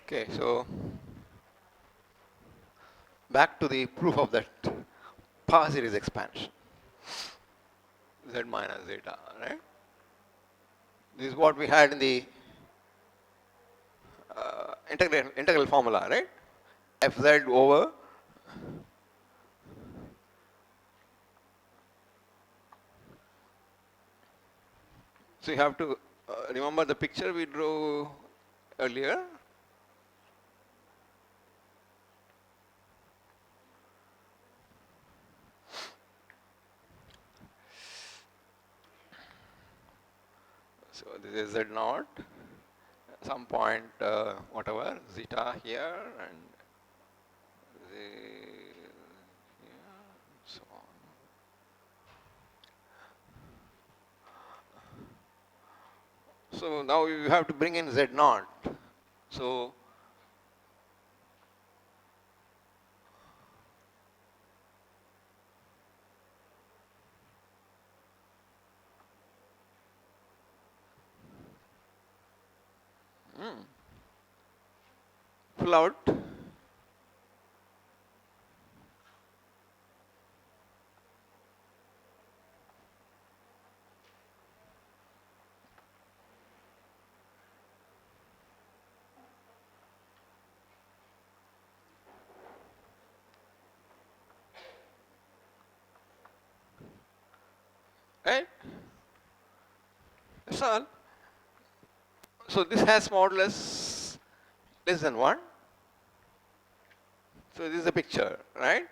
Okay, so back to the proof of that power series expansion. Z minus zeta, right? This is what we had in the integral formula, right? Fz over so you have to remember the picture we drew earlier. So this is Z naught, some point whatever, zeta here and z here, so on. So now you have to bring in Z naught. So pull out right? That's all. So this has modulus less than 1. So this is the picture, right?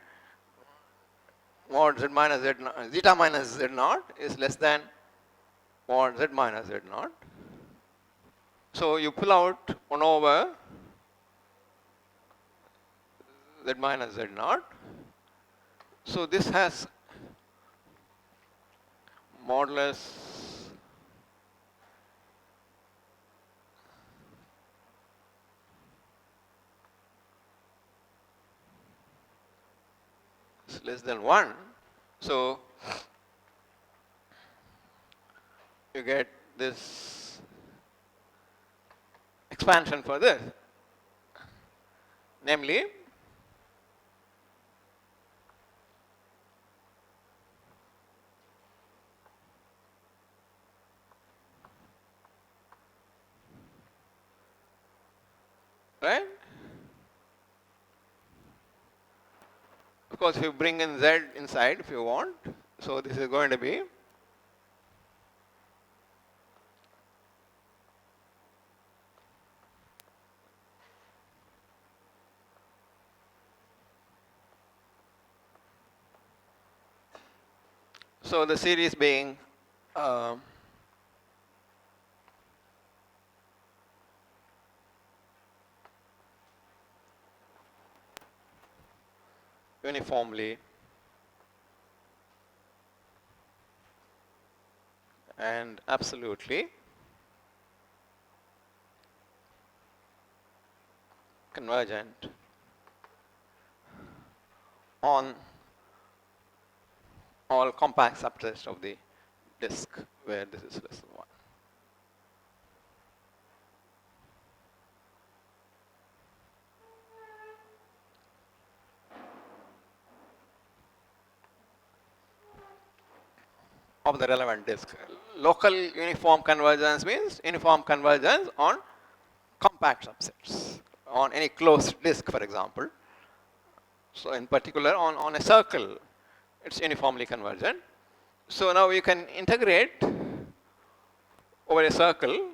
Mod z minus z naught, zeta minus z naught is less than mod z minus z naught. So you pull out 1 over z minus z naught. So this has modulus is less than 1. So you get this expansion for this, namely right? Of course, if you bring in z inside if you want, so this is going to be so the series being uniformly and absolutely convergent on all compact subsets of the disk where this is less than 1. Of the relevant disk. Local uniform convergence means uniform convergence on compact subsets, on any closed disk, for example. So in particular, on a circle, it's uniformly convergent. So now you can integrate over a circle,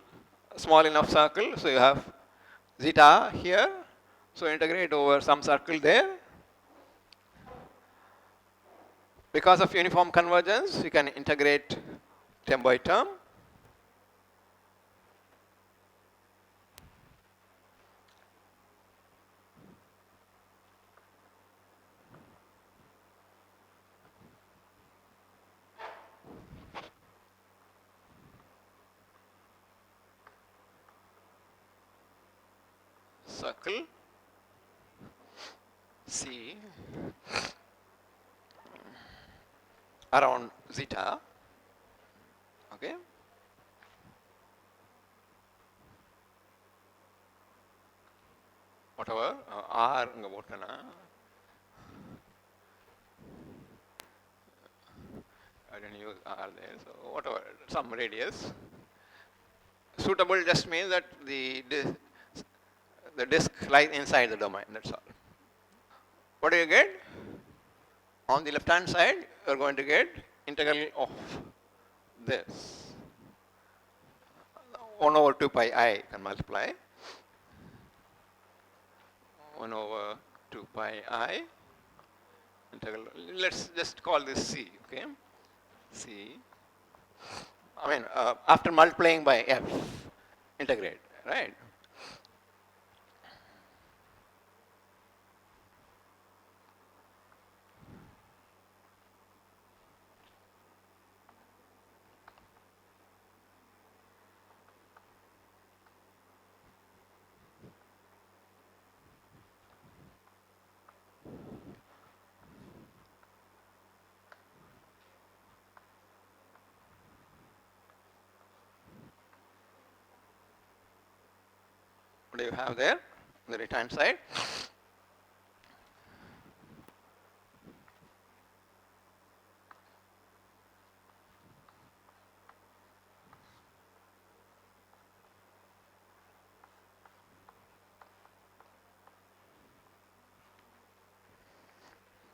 a small enough circle. So you have zeta here. So integrate over some circle there. Because of uniform convergence, you can integrate term by term. Circle C around zeta. Okay. whatever r inga potana I didn't use r there, so whatever, some radius. Suitable just means that the disk lies inside the domain, that's all. What do you get? On the left hand side, you are going to get integral of this 1 over 2 pi I can multiply 1 over 2 pi I integral. Let's just call this C, okay? C. I mean, after multiplying by f, integrate, right? What do you have there on the right hand side?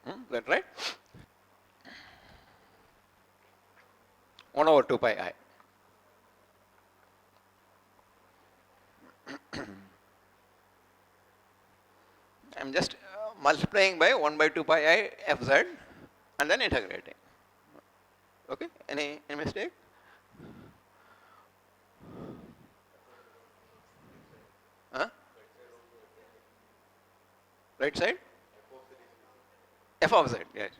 Is that right? 1 over 2 pi I. I'm just multiplying by 1 by 2 pi I fz and then integrating. Okay? Any mistake? Huh? Right side? F of z, yes.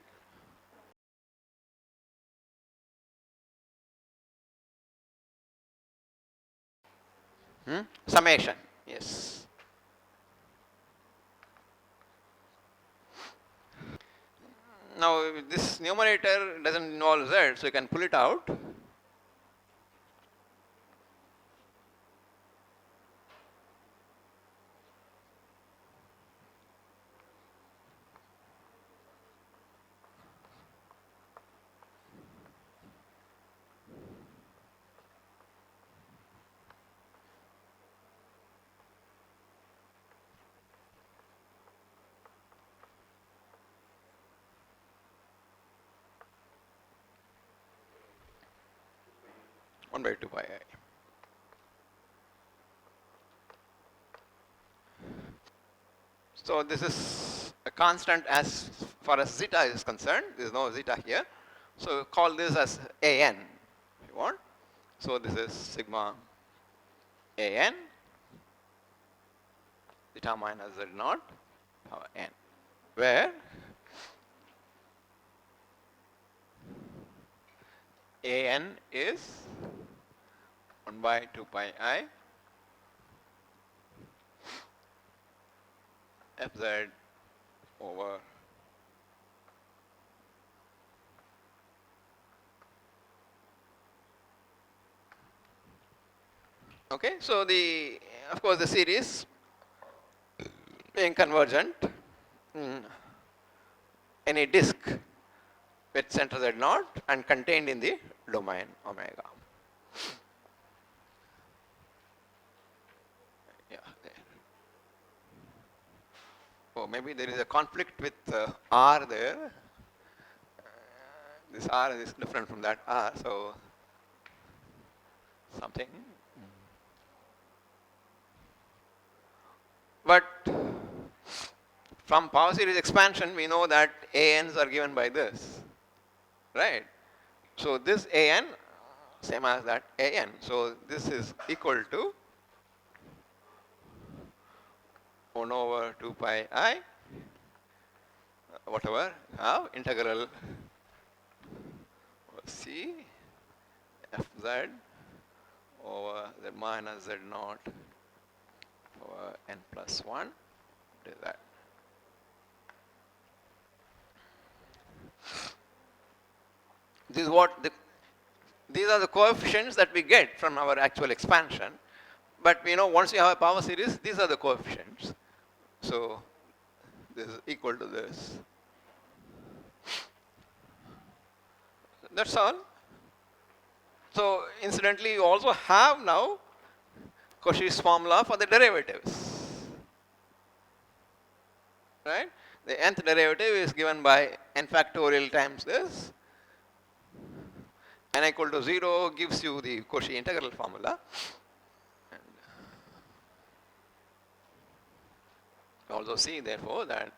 Summation, yes. Now this numerator doesn't involve z, so you can pull it out. One by 2 pi I. So this is a constant as far as zeta is concerned. There is no zeta here. So call this as an if you want. So this is sigma an zeta minus z naught power n, where an is 1 by 2 pi I fz over okay. So the of course the series being convergent, any disk with center z naught and contained in the domain omega. Yeah, there. Oh, maybe there is a conflict with R there. This R is different from that R, so something. But from power series expansion, we know that ANs are given by this, right? So this AN, same as that AN. So this is equal to 1 over 2 pi I, whatever, now integral C fz over z minus z naught over n plus 1. What is that? This is what these are the coefficients that we get from our actual expansion. But we know once you have a power series, these are the coefficients. So this is equal to this. That's all. So incidentally, you also have now Cauchy's formula for the derivatives. Right? The nth derivative is given by n factorial times this. N equal to 0 gives you the Cauchy integral formula. And also see therefore that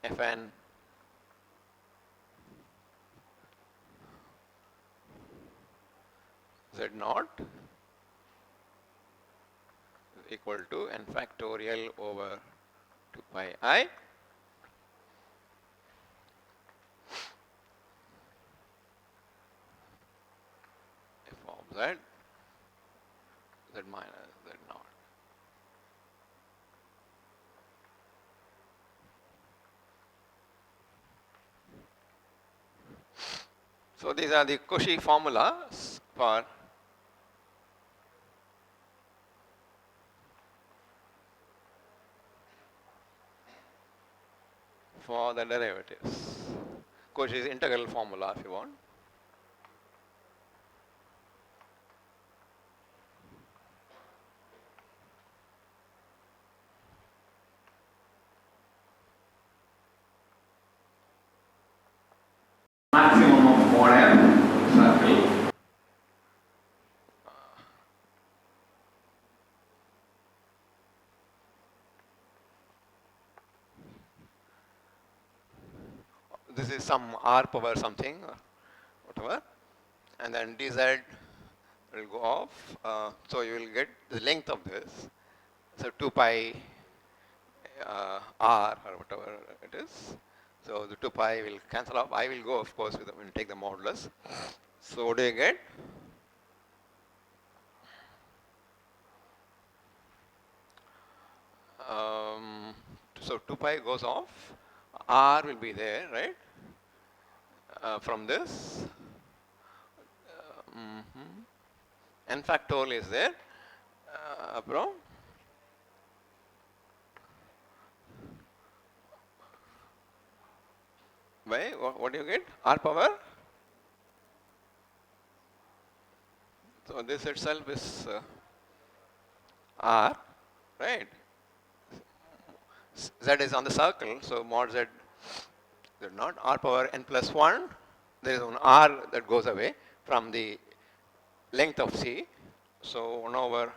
Fn z naught is equal to n factorial over 2 pi I f of z, z minus z naught. So these are the Cauchy formulas for the derivatives. Cauchy's integral formula if you want. Maximum of mod m circle. This is some r power something or whatever, and then dz will go off. So you will get the length of this. So 2 pi r or whatever it is. So the 2 pi will cancel off. I will go, of course, with when take the modulus. So what do you get? So 2 pi goes off. R will be there, right? From this. N factorial is there. Bro. Why? What do you get? R power? So this itself is R, right? Z is on the circle, so mod Z, they're not R power n plus 1. There is an R that goes away from the length of C. So 1 over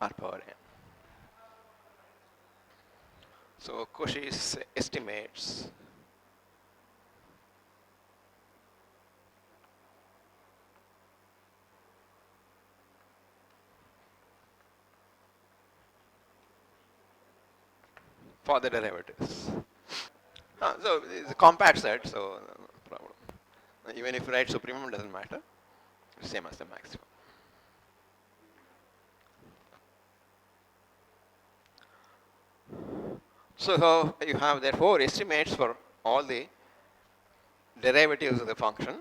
R power n. So Cauchy's estimates for the derivatives. So it's a compact set, so no problem. Even if you write supremum, doesn't matter. Same as the maximum. So you have therefore estimates for all the derivatives of the function.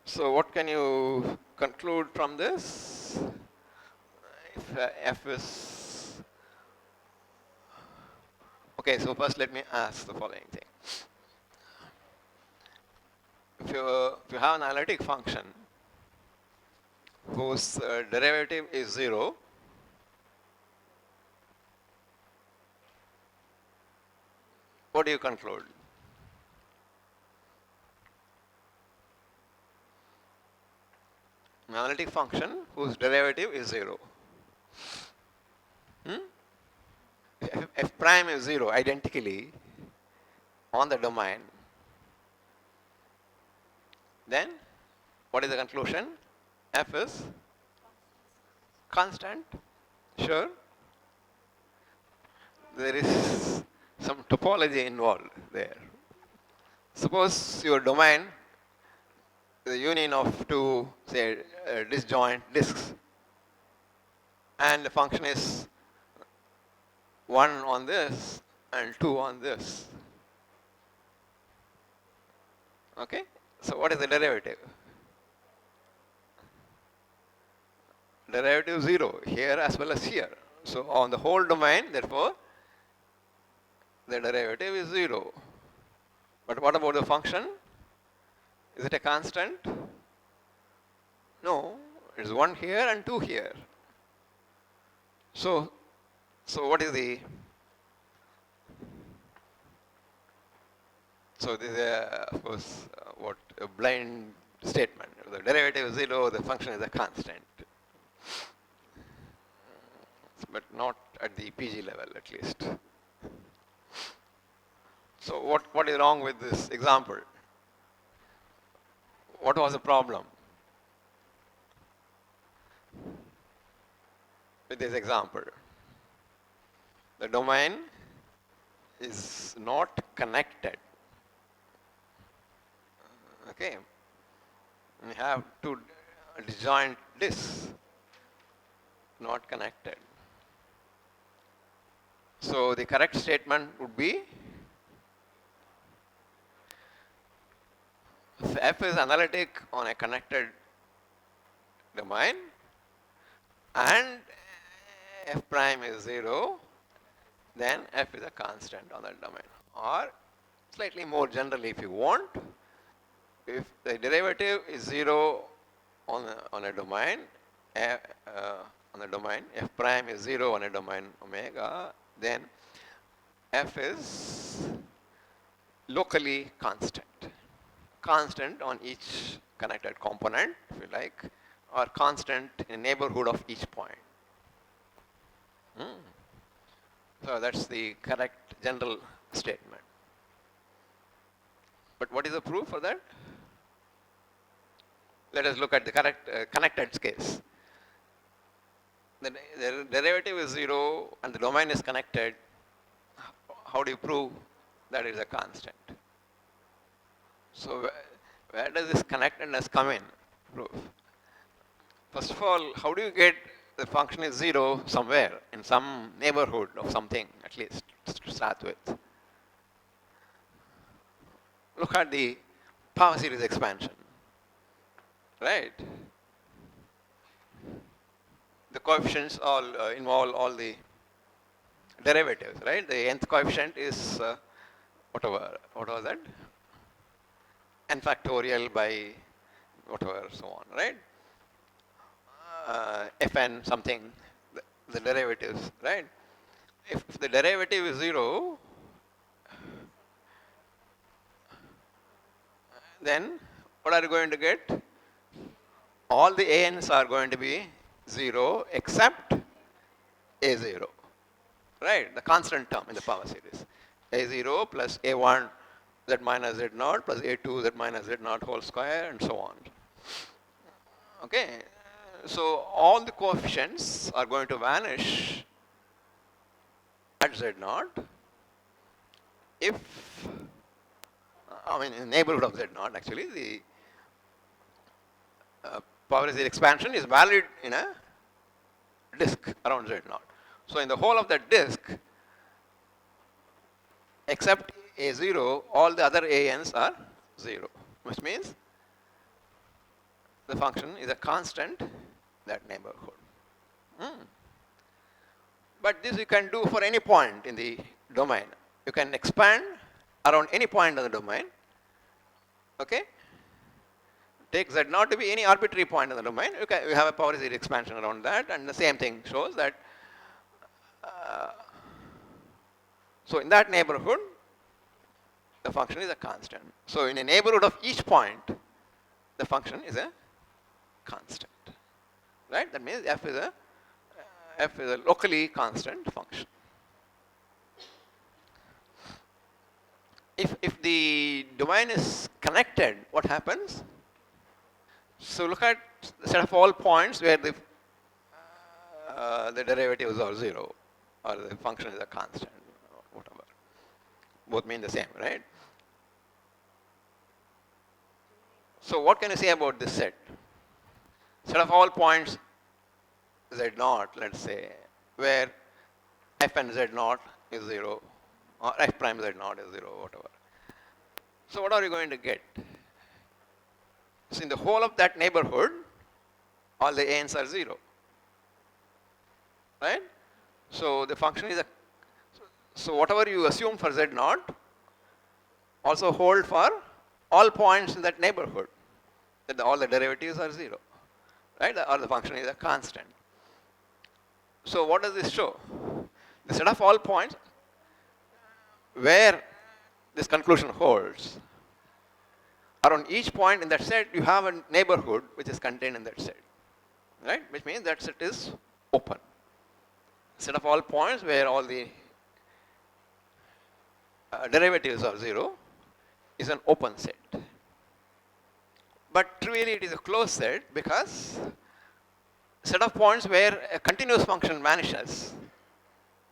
So what can you conclude from this? If f is okay, so first let me ask the following thing. If you have an analytic function whose derivative is 0, what do you conclude? An analytic function whose derivative is 0. If f prime is 0 identically on the domain, then what is the conclusion? F is constant. Sure. There is some topology involved there. Suppose your domain, the union of two, say, disjoint disks, and the function is 1 on this and 2 on this. Okay? So what is the derivative? Derivative 0 here as well as here. So on the whole domain, therefore, the derivative is 0. But what about the function? Is it a constant? No, it is 1 here and 2 here. So what is the, so this is of course what a blind statement. The derivative is 0, the function is a constant. But not at the PG level at least. So what is wrong with this example? What was the problem with this example? The domain is not connected. Okay, we have two disjoint disks, not connected. So the correct statement would be, if F is analytic on a connected domain and F prime is 0, then F is a constant on that domain. Or slightly more generally, if you want, if the derivative is 0 on a domain, F prime is 0 on a domain omega, then F is locally constant on each connected component, if you like, or constant in neighborhood of each point. So that's the correct general statement. But what is the proof for that? Let us look at the correct connected case. The derivative is 0 and the domain is connected. How do you prove that it is a constant? So where does this connectedness come in? Proof. First of all, how do you get the function is 0 somewhere in some neighborhood of something, at least to start with? Look at the power series expansion, right? The coefficients all involve all the derivatives, right? The nth coefficient is whatever, what was that? N factorial by whatever, so on, right? Fn something, the derivatives, right? If the derivative is 0, then what are you going to get? All the an's are going to be 0 except a0, right? The constant term in the power series. a0 plus a1 z minus z0 plus a2 z minus z0 whole square and so on. Okay, so all the coefficients are going to vanish at z0 if, I mean in the neighborhood of z0 actually, the power series expansion is valid in a disk around z0. So in the whole of that disk, except a0, all the other an's are 0, which means the function is a constant in that neighborhood. But this you can do for any point in the domain. You can expand around any point in the domain. Okay? Take Z0 to be any arbitrary point in the domain. You have a power series expansion around that, and the same thing shows that. So in that neighborhood, the function is a constant. So in a neighborhood of each point, the function is a constant. Right? That means f is a locally constant function. If the domain is connected, what happens? So look at the set of all points where the derivatives are 0 or the function is a constant, or whatever. Both mean the same, right? So what can you say about this set? Set of all points z0, let's say, where f and z0 is 0 or f prime z0 is 0, whatever. So what are you going to get? So in the whole of that neighborhood, all the an's are 0. Right? So the function is a, so whatever you assume for z naught also hold for all points in that neighborhood, that all the derivatives are 0, right? Or the function is a constant. So what does this show? The set of all points where this conclusion holds, around each point in that set you have a neighborhood which is contained in that set, right? Which means that set is open. Set of all points where all the derivatives are 0 is an open set. But really it is a closed set because set of points where a continuous function vanishes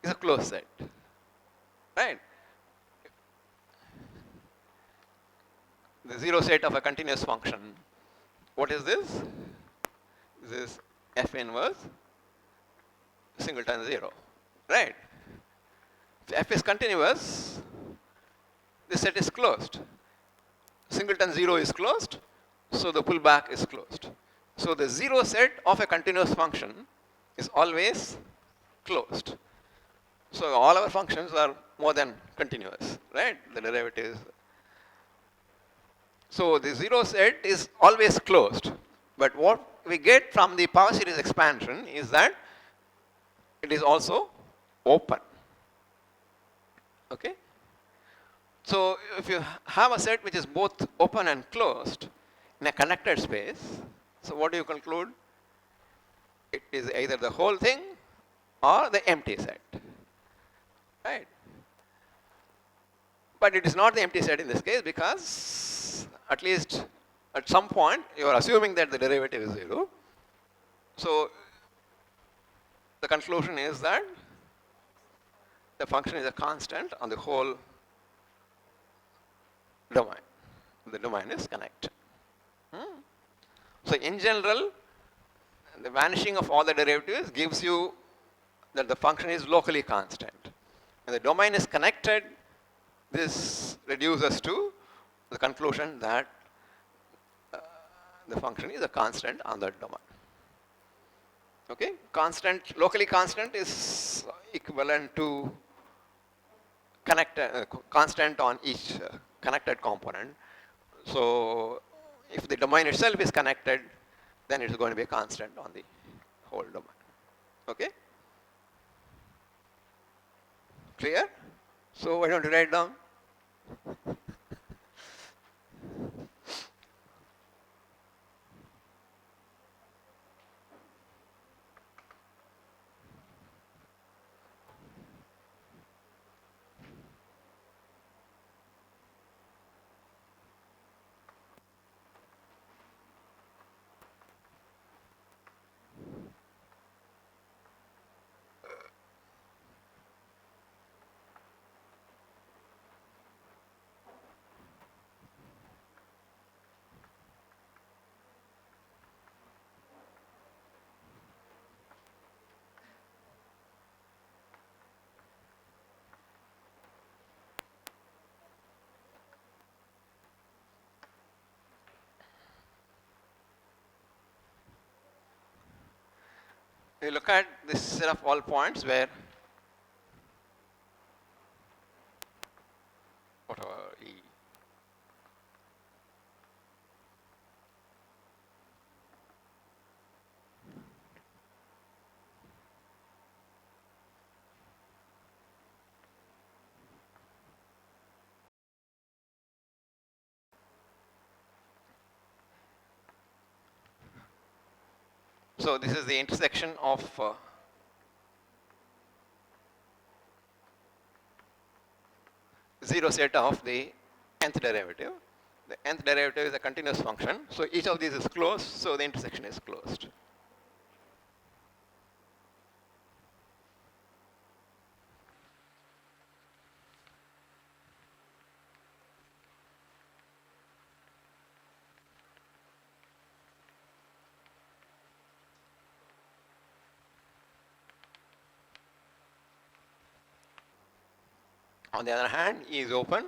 is a closed set, right? The 0 set of a continuous function, what is this? This is f inverse singleton 0, right? If f is continuous, this set is closed. Singleton 0 is closed, so the pullback is closed. So the 0 set of a continuous function is always closed. So all our functions are more than continuous, right? The derivatives. So the 0 set is always closed. But what we get from the power series expansion is that it is also open. Okay? So if you have a set which is both open and closed in a connected space, so what do you conclude? It is either the whole thing or the empty set, right? But it is not the empty set in this case because at least at some point you are assuming that the derivative is 0. So the conclusion is that the function is a constant on the whole domain. The domain is connected. So in general, the vanishing of all the derivatives gives you that the function is locally constant. When the domain is connected, this reduces to the conclusion that the function is a constant on that domain. Okay? Constant, locally constant is equivalent to constant on each connected component. So if the domain itself is connected, then it is going to be a constant on the whole domain. Okay? Clear? So why don't you write down? You look at this set of all points where whatever E. So this is the intersection of zero set of the nth derivative. The nth derivative is a continuous function. So each of these is closed, so the intersection is closed. On the other hand, E is open.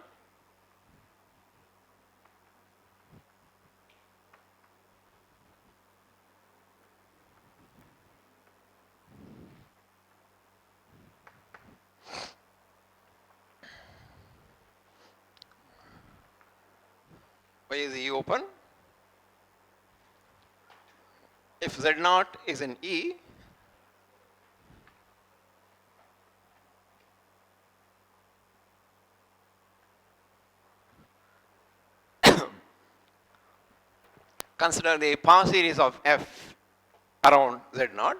Why is E open? If Z0 is in E, consider the power series of F around Z0.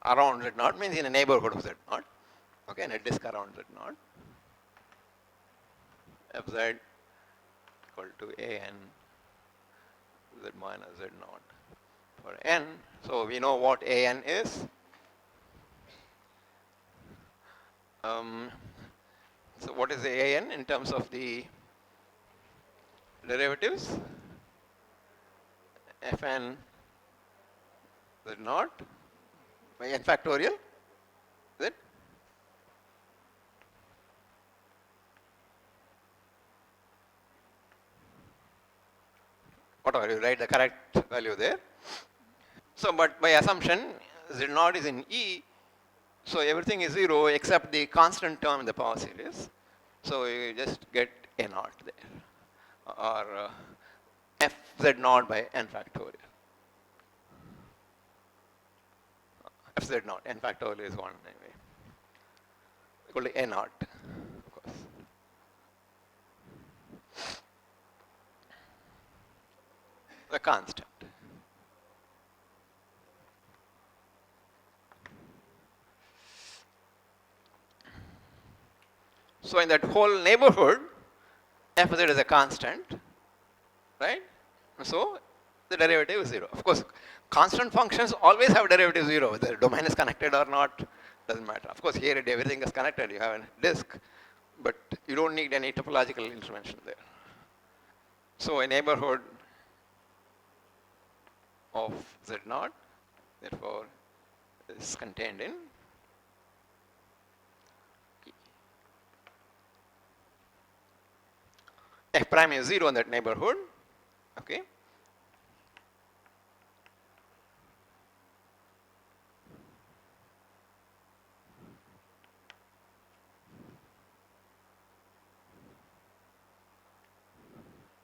Around Z0 means in a neighborhood of Z0. Okay, in a disk around Z0. Fz equal to an Z minus Z0 for n. So we know what an is. So what is the an in terms of the derivatives? Fn Z0 by n factorial. Is it? Whatever, you write the correct value there. So, but by assumption, Z0 is in E, so everything is 0 except the constant term in the power series. So you just get A0 there, or Fz0 by n factorial. Fz0, n factorial is 1 anyway, equal to A0, of course. The constant. So in that whole neighborhood, Fz is a constant, right? So the derivative is 0. Of course, constant functions always have derivative 0, whether the domain is connected or not, doesn't matter. Of course, here everything is connected, you have a disk, but you don't need any topological intervention there. So a neighborhood of Z0, therefore, is contained in E. F prime is 0 in that neighborhood, okay?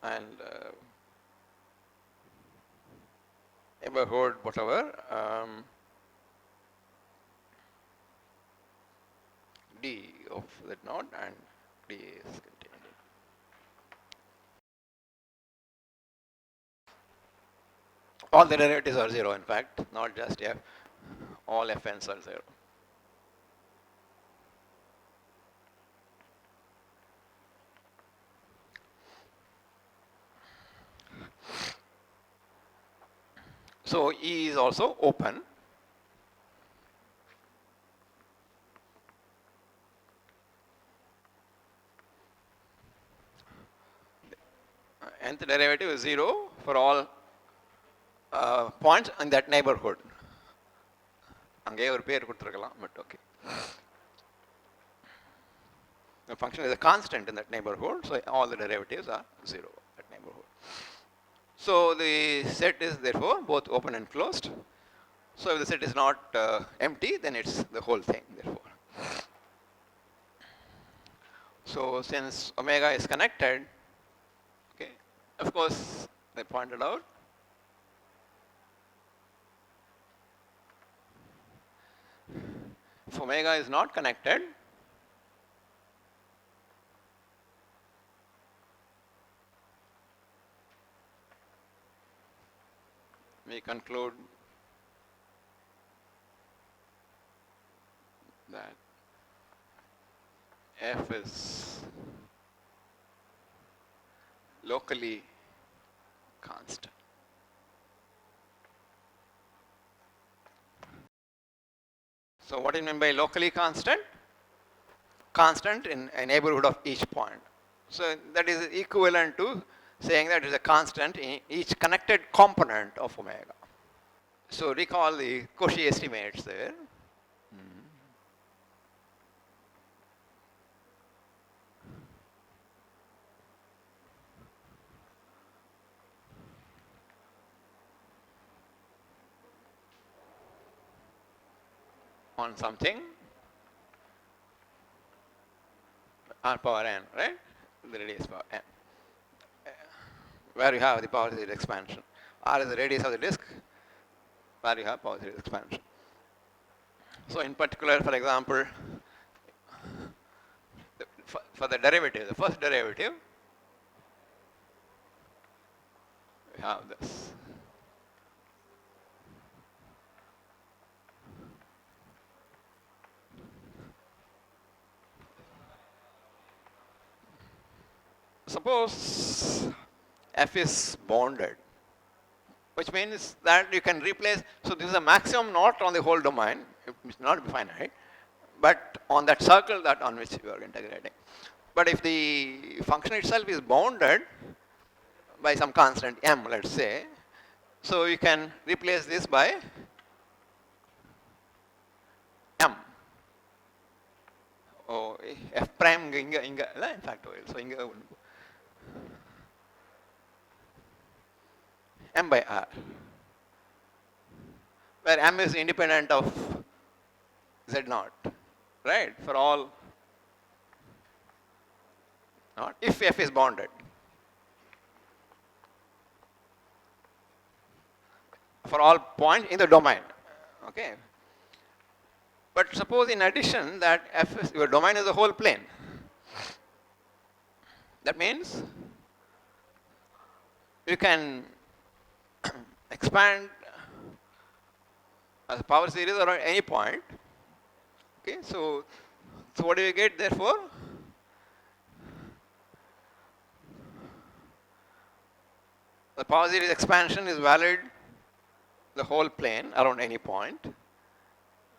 And neighborhood, whatever, D of Z0 and D is contained in. All the derivatives are 0, in fact, not just F. All Fn's are 0. So E is also open. Nth derivative is 0 for all points in that neighborhood. அங்கே ஒரு பேர் கொடுத்துருக்கலாம், but okay. The function is a constant in that neighborhood, so all the derivatives are 0 at neighborhood. So the set is therefore both open and closed. So if the set is not empty, then it's the whole thing, therefore. So since omega is connected, okay, of course, I pointed out, if omega is not connected, we conclude that F is locally constant. So what do you mean by locally constant? Constant in a neighborhood of each point. So that is equivalent to saying that it is a constant in each connected component of omega. So recall the Cauchy estimates there. on something r power n, right? The radius power n, where you have the power series expansion. R is the radius of the disk, where you have power series expansion. So in particular, for example, for the derivative, the first derivative, we have this. Suppose f is bounded, which means that you can replace, so this is a maximum not on the whole domain, it will not be finite, but on that circle that on which you are integrating. But if the function itself is bounded by some constant m, let's say, so you can replace this by m. Oh, f prime in fact, so m by r, where m is independent of z naught, right? For all, not if f is bounded. For all points in the domain, okay? But suppose in addition that f is, your domain is the whole plane. That means you can expand as a power series around any point. Okay, so what do you get therefore? The power series expansion is valid the whole plane around any point.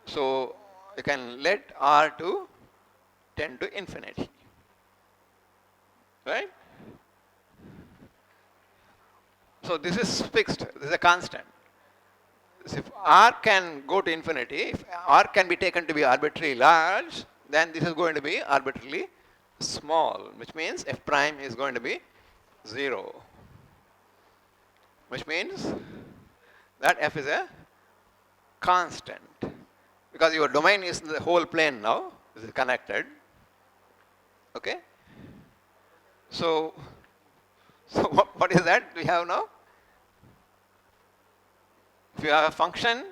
So you can let R to tend to infinity, right? So this is fixed, this is a constant. So if R can go to infinity, if R can be taken to be arbitrarily large, then this is going to be arbitrarily small, which means f prime is going to be 0, which means that f is a constant, because your domain is the whole plane now, this is connected, okay? So what is that we have now? If you have a function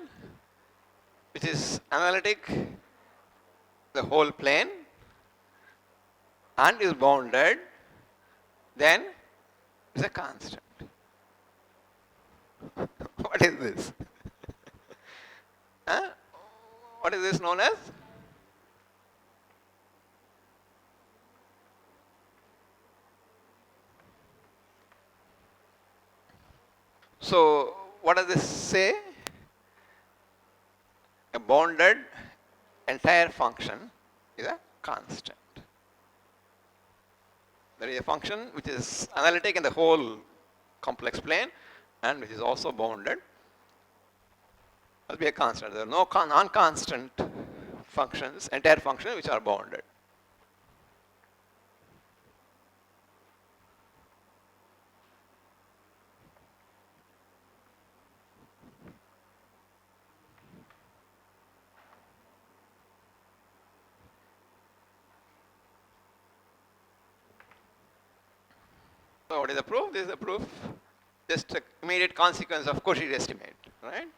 which is analytic the whole plane and is bounded, then it's a constant. What is this? Huh? What is this known as? So what does this say? A bounded entire function is a constant. There is a function which is analytic in the whole complex plane and which is also bounded. Must be a constant. There are no non-constant functions, entire functions which are bounded. So what is the proof? This is the proof. Just an immediate consequence of Cauchy estimate, right?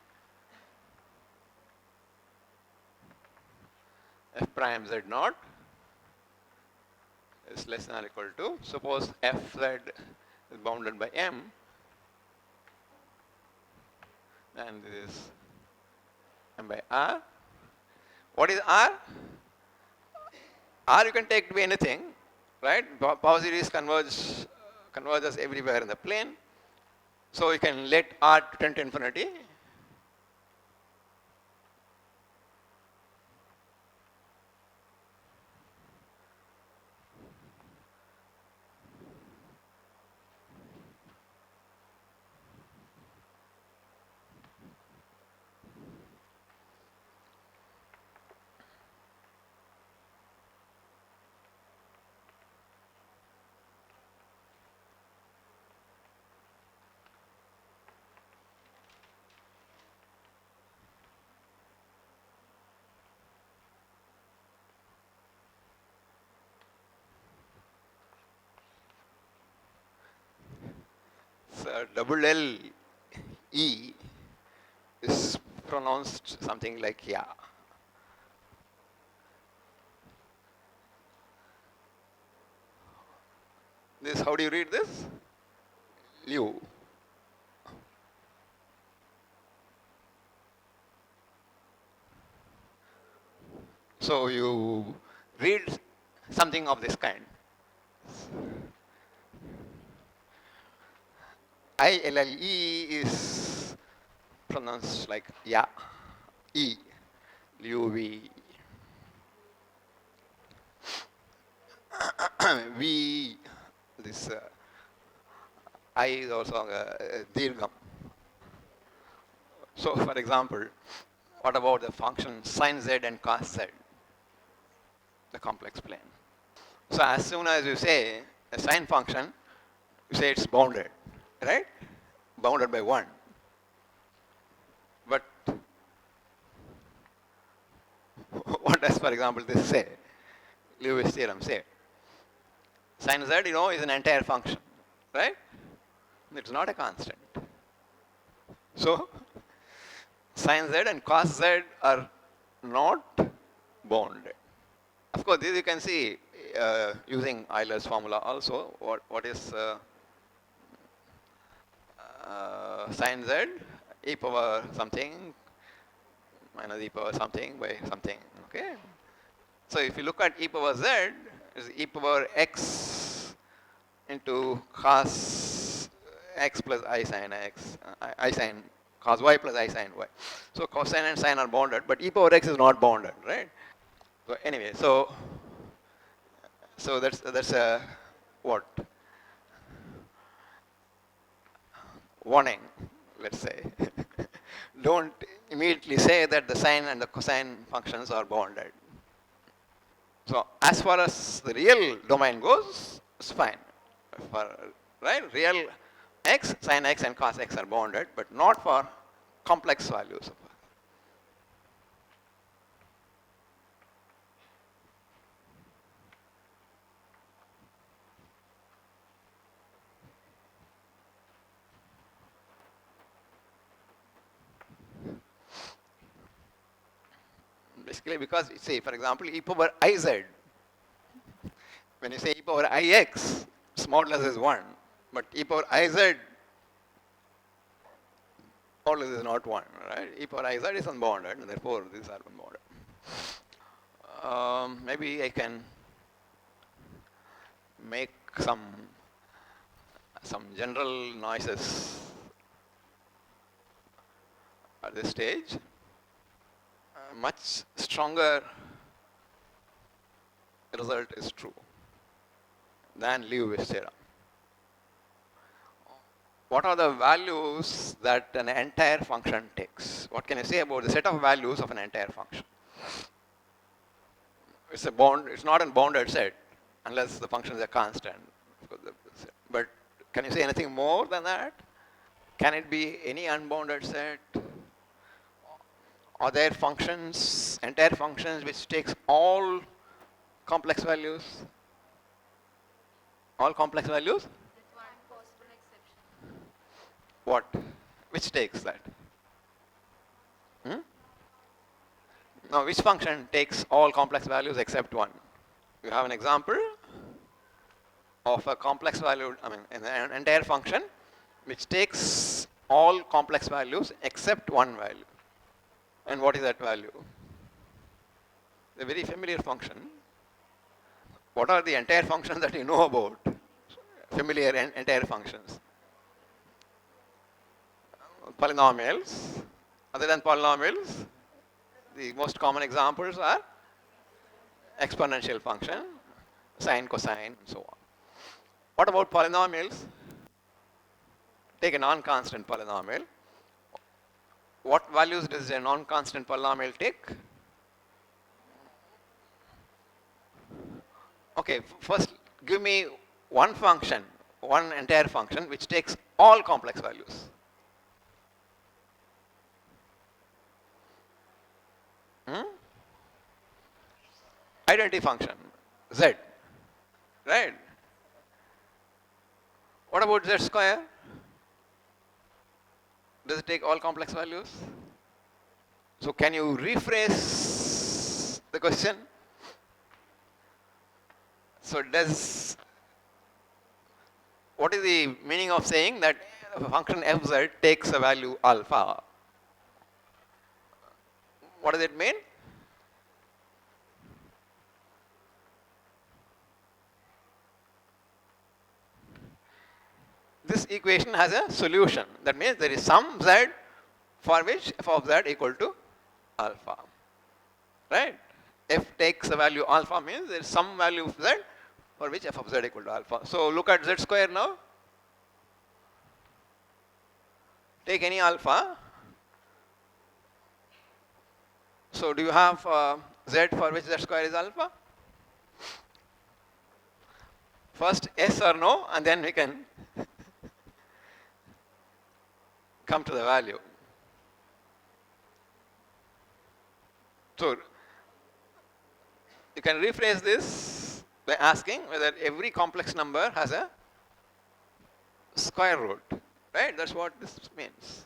F prime z naught is less than or equal to, suppose f z is bounded by m, and this is m by r. What is r? R you can take to be anything, right? Power series converges everywhere in the plane. So you can let R tend to infinity. double L E is pronounced something like yeah. This, how do you read this? Liu. So you read something of this kind. ILLE is pronounced like yeah. E. Liu V. This I is also dirgham. So, for example, what about the function sine z and cos z, the complex plane? So, as soon as you say a sine function, you say it's bounded, right? Bounded by 1. But what does, for example, this say? Liouville's theorem say. Sine z, is an entire function, right? It's not a constant. So, sine z and cos z are not bounded. Of course, this you can see using Euler's formula also. What is sine z e power something minus e power something by something. Okay. So if you look at e power z, is e power x into cos x plus I sine x, I sine cos y plus I sine y. So cosine and sine are bounded, but e power x is not bounded, right? So anyway, so that's a what warning, let's say. Don't immediately say that the sine and the cosine functions are bounded. So as far as the real domain goes, it's fine. For right, real x, sine x and cos x are bounded, but not for complex values. Basically, because say, for example, e power iz, when you say e power ix, its modulus is 1, but e power iz modulus is not 1, right? E power iz is unbounded, and therefore these are unbounded. Maybe I can make some general noises at this stage. Much stronger result is true than Liouville's theorem. What are the values that an entire function takes? What can I say about the set of values of an entire function? It's not a bounded set unless the function is a constant. But can you say anything more than that? Can it be any unbounded set? Are there functions, entire functions, which takes all complex values? All complex values? With one possible exception. What? Which takes that? Now, which function takes all complex values except one? You have an example of a complex value, an entire function which takes all complex values except one value. And what is that value? A very familiar function. What are the entire functions that you know about? Familiar entire functions. Polynomials. Other than polynomials, the most common examples are exponential function, sine, cosine, and so on. What about polynomials? Take a non-constant polynomial. What values does a non-constant polynomial take? Okay, first give me one function, one entire function which takes all complex values. Identity function, z, right? What about z square? Does it take all complex values? So can you rephrase the question? So what is the meaning of saying that a function fz takes a value alpha? What does it mean? This equation has a solution. That means there is some z for which f of z equal to alpha. Right? F takes a value alpha means there is some value of z for which f of z equal to alpha. So look at z square now. Take any alpha. So do you have z for which z square is alpha? First yes or no, and then we can come to the value. So you can rephrase this by asking whether every complex number has a square root. Right? That's what this means.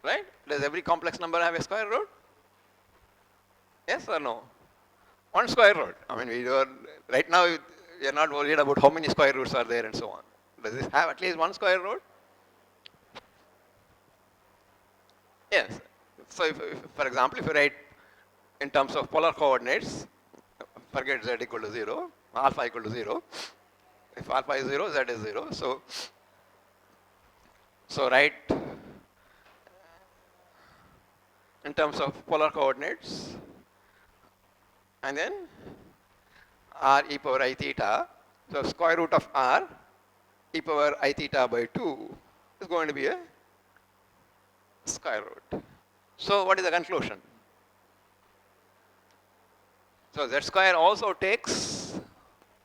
Right? Does every complex number have a square root? Yes or no? One square root. I mean, right now we are not worried about how many square roots are there and so on. Does this have at least one square root? Yes. So if, for example, if you write in terms of polar coordinates, forget z equal to 0, alpha equal to 0. If alpha is 0, z is 0. So write in terms of polar coordinates, and then r e power I theta. So square root of r e power I theta by 2 is going to be a square root. So what is the conclusion? So z square also takes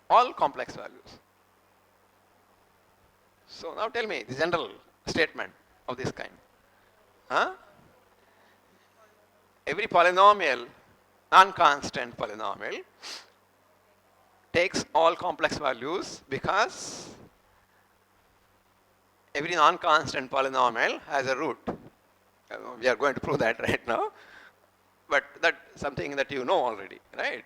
all complex values. So now tell me the general statement of this kind. Huh? Every polynomial, non-constant polynomial, takes all complex values because every non-constant polynomial has a root. We are going to prove that right now, but that's something that you know already, right?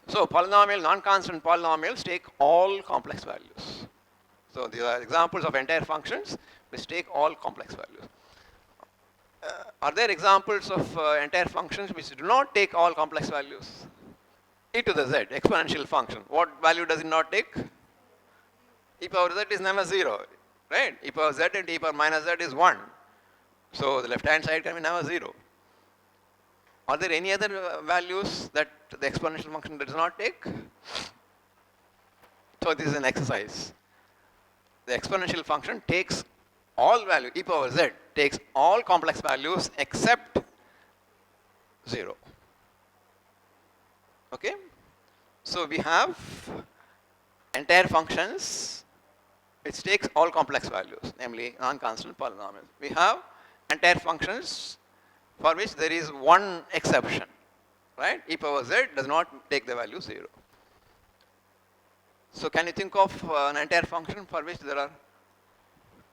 So polynomial, non-constant polynomials take all complex values. So these are examples of entire functions which take all complex values. Are there examples of entire functions which do not take all complex values? E to the z, exponential function. What value does it not take? E power z is never 0, right? E power z and e power minus z is 1. So the left hand side can be never 0. Are there any other values that the exponential function does not take? So this is an exercise. The exponential function takes all value, e power z takes all complex values except 0. Okay? So we have entire functions which takes all complex values, namely non-constant polynomials. We have entire functions for which there is one exception, right? E power z does not take the value 0. So can you think of an entire function for which there are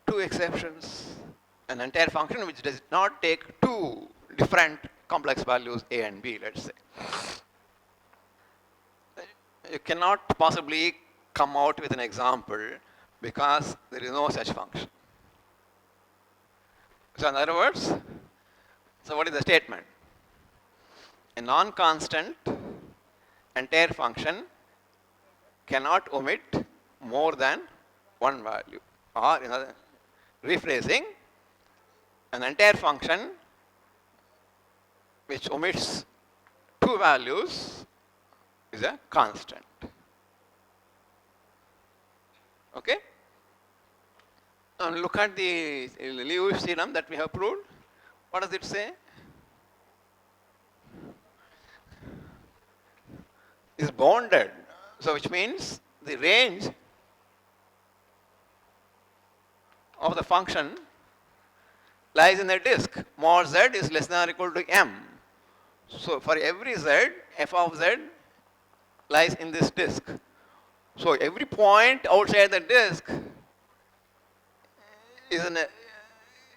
two exceptions? An entire function which does not take two different complex values a and b, let's say. You cannot possibly come out with an example because there is no such function. So in other words, so what is the statement? A non-constant entire function cannot omit more than one value. Or in other rephrasing, an entire function which omits two values is a constant. Okay? And look at the Liouville theorem that we have proved. What does it say? Is bounded. So which means the range of the function lies in the disk. Mod z is less than or equal to m. So for every z, f of z lies in this disk. So every point outside the disk is,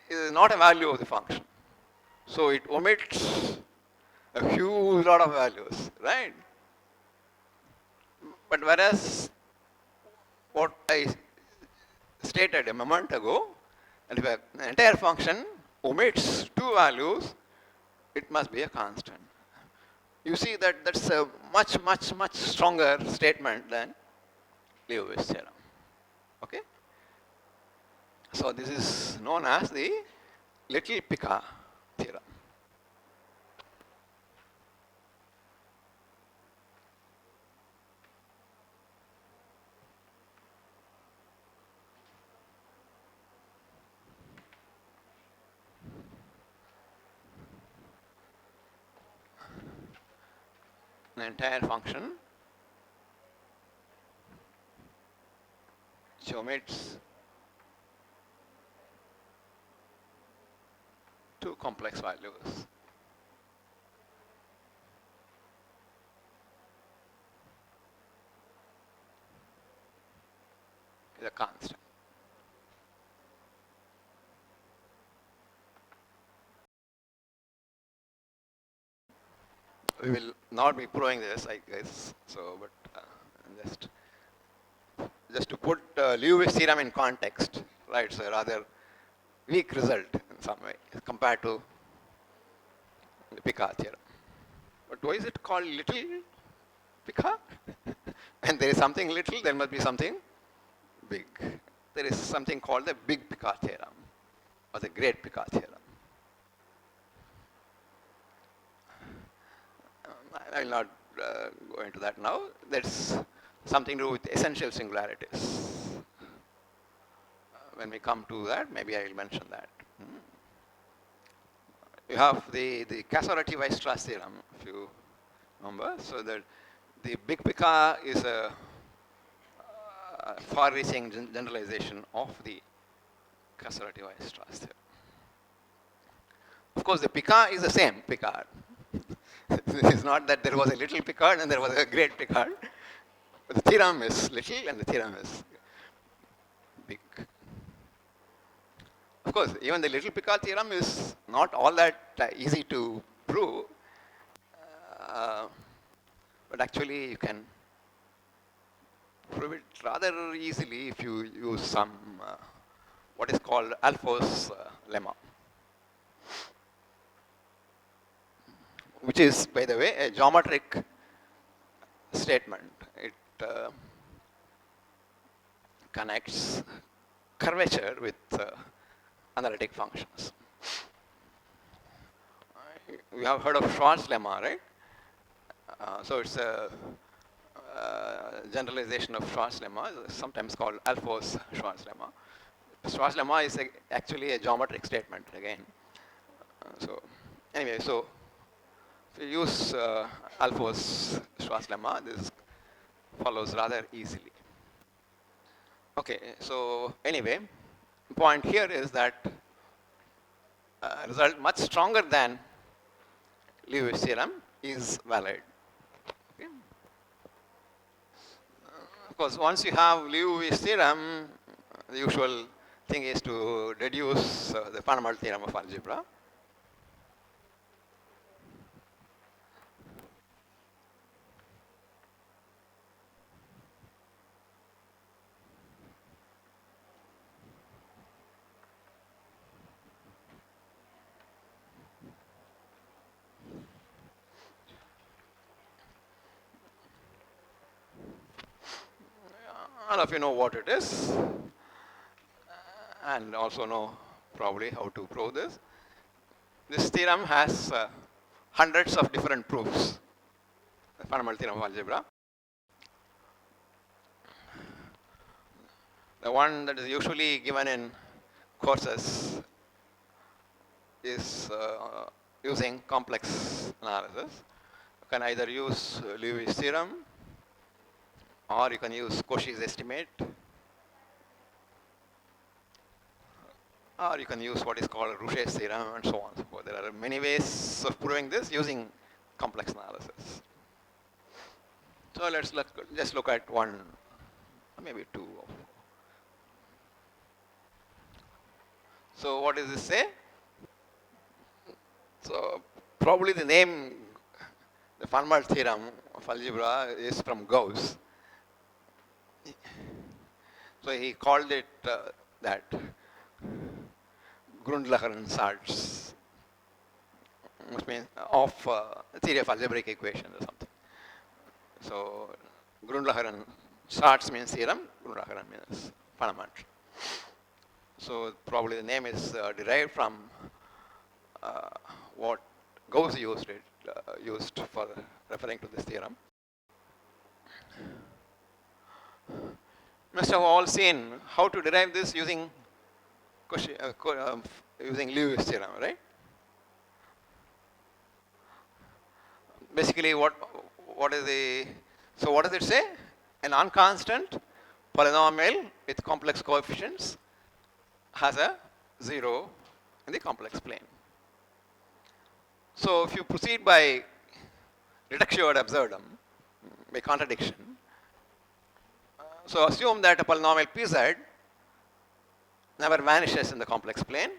is not a value of the function. So it omits a huge lot of values, right? But whereas what I stated a moment ago, and if an entire function omits two values, it must be a constant. You see that that's a much, much, much stronger statement than Liouville's theorem. Okay? So this is known as the little Picard theorem. An entire function which omits two complex values. Is a constant. We will not be proving this, I guess. So, but just just to put Liouville's theorem in context, right? It's a rather weak result in some way compared to the Picard theorem. But why is it called little Picard? And there is something little, there must be something big. There is something called the big Picard theorem or the great Picard theorem. I will not go into that now. That's something to do with essential singularities. When we come to that, maybe I will mention that. You have the Parthasarathy theorem, if you remember. So that the big Picard is a far-reaching generalization of the Parthasarathy theorem. Of course, the Picard is the same Picard. It's not that there was a little Picard and there was a great Picard. But the theorem is little and the theorem is big. Of course, even the little Picard theorem is not all that easy to prove. But actually, you can prove it rather easily if you use some what is called Alphonse lemma, which is, by the way, a geometric statement. It connects curvature with analytic functions. You have heard of Schwarz lemma, right? So it's a generalization of Schwarz lemma, sometimes called Alphonse Schwarz lemma. Schwarz lemma is actually a geometric statement again. So anyway, so if you use Alphonse Schwarz lemma, this follows rather easily. Okay, so anyway, the point here is that result much stronger than Liouville's theorem is valid. Okay. Of course, once you have Liouville's theorem, the usual thing is to deduce the fundamental theorem of algebra. All of you know what it is, and also know probably how to prove this. This theorem has hundreds of different proofs, the fundamental theorem of algebra. The one that is usually given in courses is using complex analysis. You can either use Liouville's theorem, or you can use Cauchy's estimate, or you can use what is called Rouché's theorem, and so on and so forth. There are many ways of proving this using complex analysis. So let's just look at one, maybe two. So what does this say? So probably the name, the Fermat theorem of algebra is from Gauss. So he called it that Grundlacher-Sart's, which means of theory of algebraic equations or something. So Grundlacher-Sart's means theorem, Grundlacher means fundamental. So probably the name is derived from what Gauss used for referring to this theorem. Must have all seen how to derive this using Cauchy, using Liouville's theorem, right? Basically, what is the, so what does it say? A non-constant polynomial with complex coefficients has a 0 in the complex plane. So if you proceed by reductio ad absurdum, by contradiction, so assume that a polynomial pz never vanishes in the complex plane.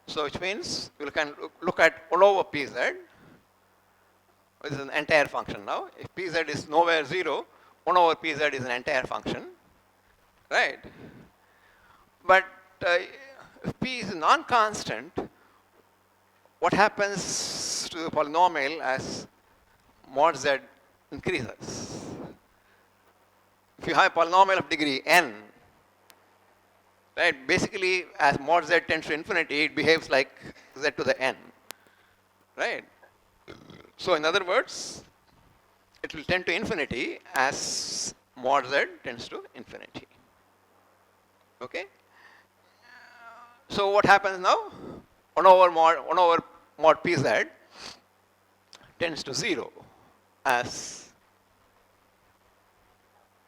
So which means you can look at 1 over pz, which is an entire function now. If pz is nowhere 0, 1 over pz is an entire function, right? But if p is non-constant, what happens to the polynomial as mod z increases? If you have a polynomial of degree n, right, basically as mod z tends to infinity, it behaves like z to the n, right? So in other words, it will tend to infinity as mod z tends to infinity. Okay? So what happens now? 1 over mod pz tends to 0 as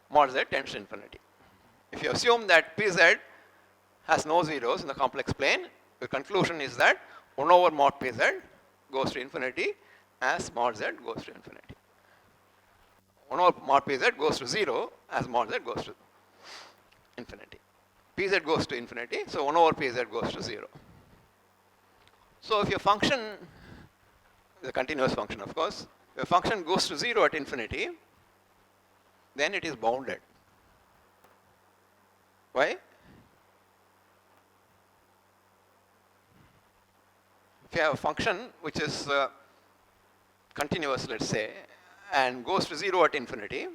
mod z tends to infinity. If you assume that pz has no zeros in the complex plane, the conclusion is that 1 over mod pz goes to infinity as mod z goes to infinity. 1 over mod pz goes to 0 as mod z goes to infinity. Pz goes to infinity, so 1 over pz goes to 0. So if your function is a continuous function, of course, if your function goes to 0 at infinity, then it is bounded. Why? If you have a function which is continuous, let's say, and goes to 0 at infinity,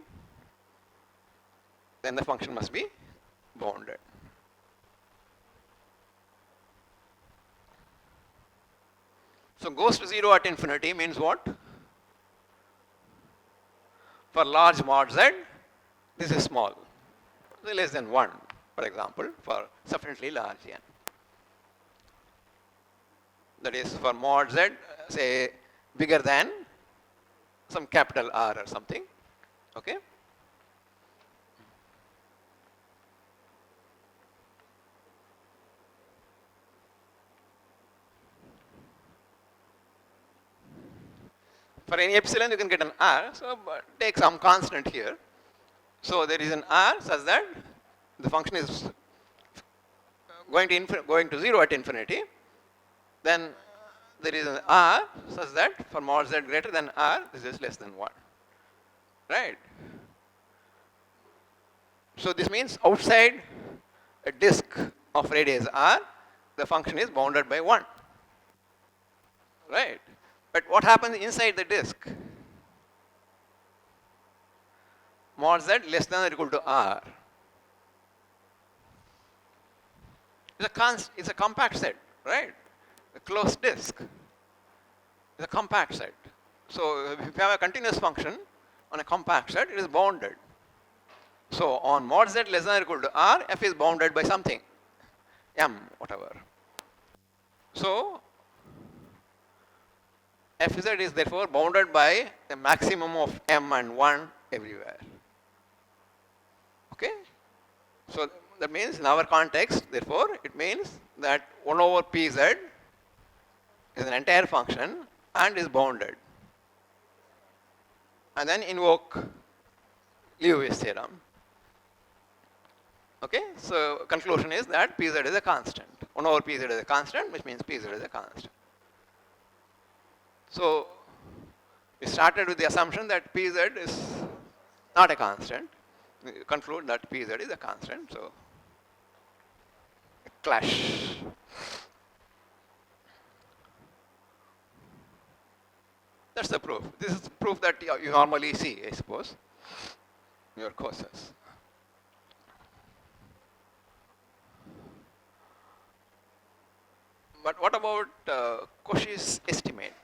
then the function must be bounded. So goes to 0 at infinity means what? For large mod z, this is small, so less than 1, for example, for sufficiently large n. That is for mod z, say bigger than some capital R or something, okay? For any epsilon, you can get an R, so take some constant here. So there is an R such that the function is going to 0 at infinity. Then there is an R such that for mod z greater than R, this is less than 1. Right? So this means outside a disk of radius R, the function is bounded by 1. Right? But what happens inside the disk? Mod z less than or equal to R. It's a compact set, right? A closed disk is a compact set. So if you have a continuous function on a compact set, it is bounded. So on mod z less than or equal to R, f is bounded by something, m, whatever. So fz is therefore bounded by the maximum of m and 1 everywhere. Okay? So that means in our context, therefore, it means that 1 over pz is an entire function and is bounded. And then invoke Liouville's theorem. Okay? So conclusion is that pz is a constant. 1 over pz is a constant, which means pz is a constant. So we started with the assumption that pz is not a constant. We conclude that pz is a constant. So clash. That's the proof. This is the proof that you normally see, I suppose, in your courses. But what about Cauchy's estimate?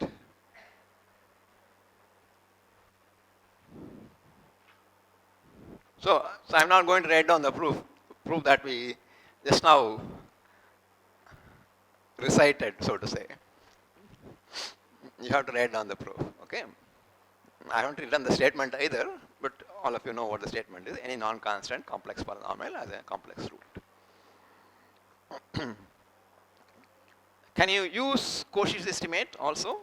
So I'm not going to write down the proof that we just now recited, so to say. You have to write down the proof, okay? I haven't written the statement either, but all of you know what the statement is. Any non-constant complex polynomial has a complex root. Can you use Cauchy's estimate also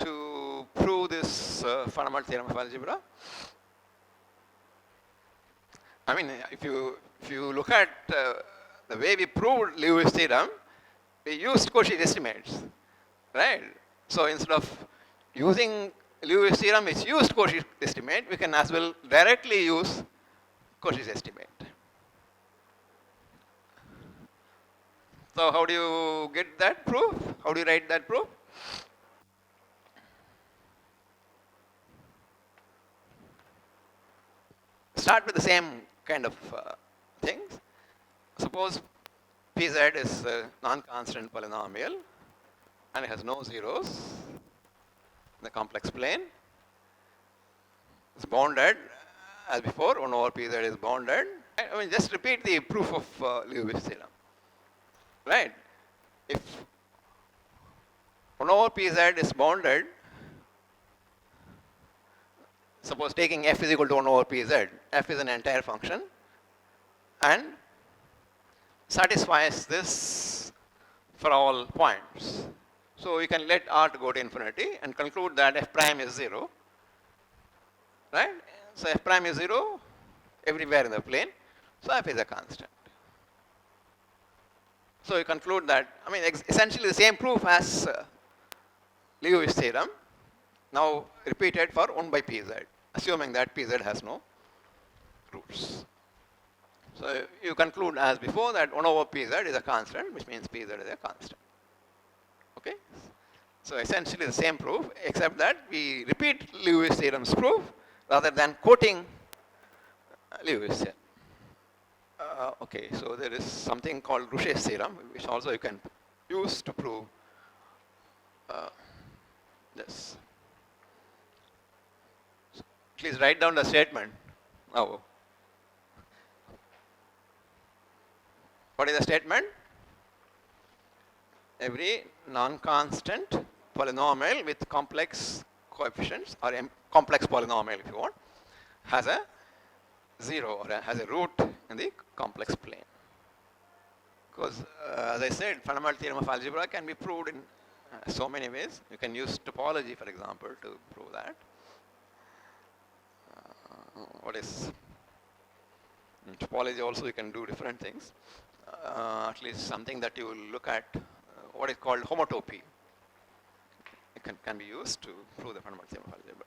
to prove this fundamental theorem of algebra? I mean, if you look at the way we proved Liouville's theorem, we used Cauchy's estimates, right? So instead of using Liouville's theorem which used Cauchy's estimate, we can as well directly use Cauchy's estimate. So how do you get that proof? How do you write that proof? Start with the same kind of things. Suppose pz is a non-constant polynomial and it has no zeros in the complex plane. It's bounded as before, 1 over pz is bounded. I mean, just repeat the proof of Liouville's theorem. Right? If 1 over pz is bounded, suppose taking f is equal to 1 over pz, f is an entire function and satisfies this for all points. So you can let R to go to infinity and conclude that f prime is 0. Right? So f prime is 0 everywhere in the plane. So f is a constant. So you conclude that, I mean, essentially the same proof as Liouville's theorem, now repeated for 1 by pz, assuming that pz has no roots. So you conclude as before that 1 over pz is a constant, which means pz is a constant. Okay? So essentially the same proof, except that we repeat Liouville's theorem's proof rather than quoting Liouville's theorem. Okay, so there is something called Rouché's theorem, which also you can use to prove this. So please write down the statement. Now, what is the statement? Every non-constant polynomial with complex coefficients, or complex polynomial if you want, has a 0 or has a root in the complex plane. Because as I said, fundamental theorem of algebra can be proved in so many ways. You can use topology, for example, to prove that. What is in topology also you can do different things. At least something that you will look at, what is called homotopy. It can be used to prove the fundamental theorem of algebra.